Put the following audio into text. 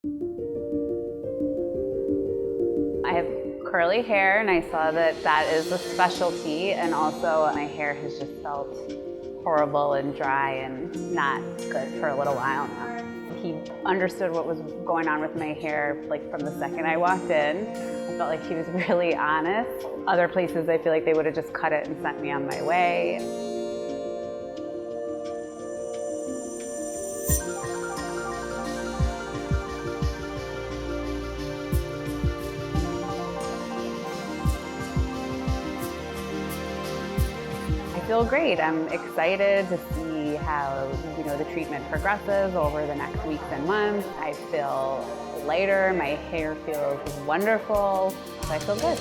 I have curly hair, and I saw that that is a specialty, and also my hair has just felt horrible and dry and not good for a little while now. He understood what was going on with my hair like from the second I walked in. I felt like he was really honest. Other places I feel like they would have just cut it and sent me on my way. I feel great. I'm excited to see how the treatment progresses over the next weeks and months. I feel lighter. My hair feels wonderful. So I feel good.